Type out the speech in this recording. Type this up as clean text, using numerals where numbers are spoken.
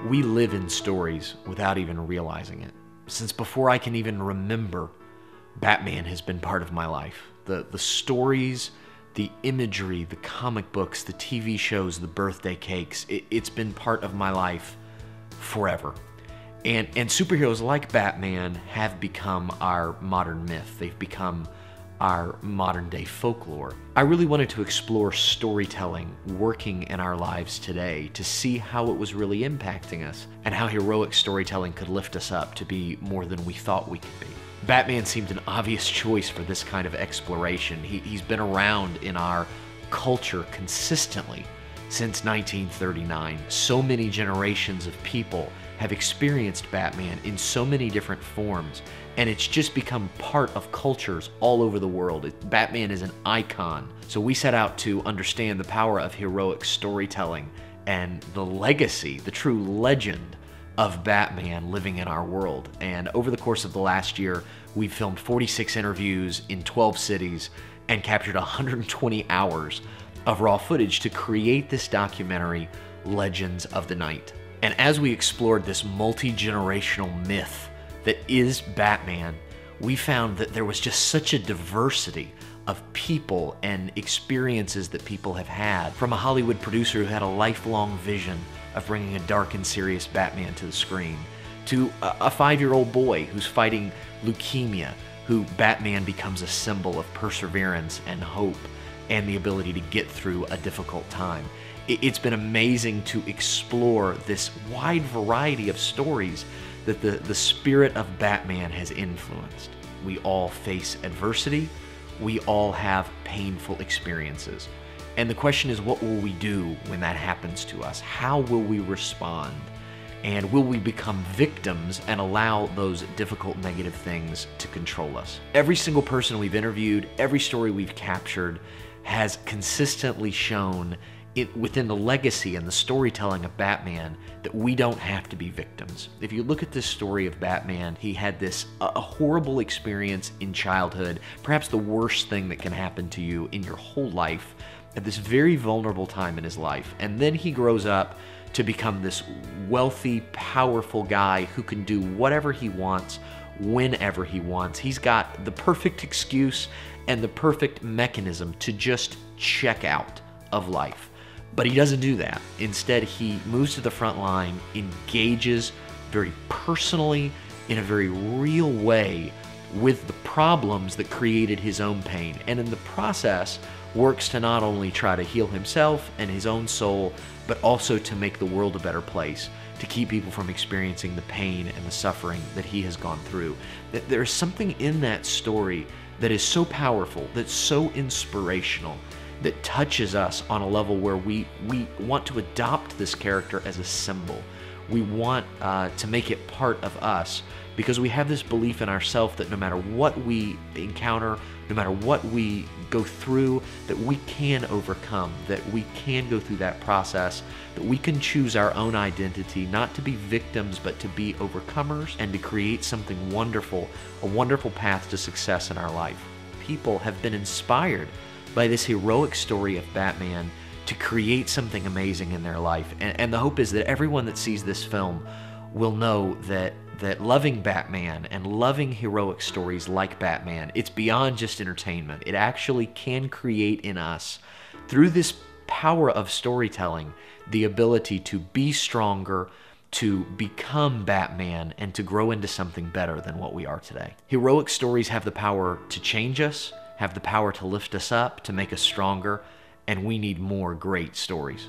We live in stories without even realizing it. Since before I can even remember, Batman has been part of my life. The stories, the imagery, the comic books, the TV shows, the birthday cakes, it's been part of my life forever. And superheroes like Batman have become our modern myth. They've become our modern day folklore. I really wanted to explore storytelling working in our lives today to see how it was really impacting us and how heroic storytelling could lift us up to be more than we thought we could be. Batman seemed an obvious choice for this kind of exploration. He's been around in our culture consistently since 1939. So many generations of people have experienced Batman in so many different forms, and it's just become part of cultures all over the world. Batman is an icon. So we set out to understand the power of heroic storytelling and the legacy, the true legend of Batman living in our world. And over the course of the last year, we've filmed 46 interviews in 12 cities and captured 120 hours of raw footage to create this documentary, Legends of the Night. And as we explored this multi-generational myth that is Batman, we found that there was just such a diversity of people and experiences that people have had. From a Hollywood producer who had a lifelong vision of bringing a dark and serious Batman to the screen, to a 5-year-old boy who's fighting leukemia, who Batman becomes a symbol of perseverance and hope and the ability to get through a difficult time. It's been amazing to explore this wide variety of stories that the spirit of Batman has influenced. We all face adversity. We all have painful experiences. And the question is, what will we do when that happens to us? How will we respond? And will we become victims and allow those difficult negative things to control us? Every single person we've interviewed, every story we've captured has consistently shown within the legacy and the storytelling of Batman that we don't have to be victims. If you look at this story of Batman, he had this a horrible experience in childhood, perhaps the worst thing that can happen to you in your whole life, at this very vulnerable time in his life. And then he grows up to become this wealthy, powerful guy who can do whatever he wants, whenever he wants. He's got the perfect excuse and the perfect mechanism to just check out of life. But he doesn't do that. Instead, he moves to the front line, engages very personally, in a very real way, with the problems that created his own pain. And in the process, works to not only try to heal himself and his own soul, but also to make the world a better place, to keep people from experiencing the pain and the suffering that he has gone through. There's something in that story that is so powerful, that's so inspirational, that touches us on a level where we want to adopt this character as a symbol. We want to make it part of us because we have this belief in ourselves that no matter what we encounter, no matter what we go through, that we can overcome, that we can go through that process, that we can choose our own identity, not to be victims, but to be overcomers and to create something wonderful, a wonderful path to success in our life. People have been inspired by this heroic story of Batman to create something amazing in their life. And the hope is that everyone that sees this film will know that loving Batman and loving heroic stories like Batman, it's beyond just entertainment. It actually can create in us, through this power of storytelling, the ability to be stronger, to become Batman, and to grow into something better than what we are today. Heroic stories have the power to change us, have the power to lift us up, to make us stronger, and we need more great stories.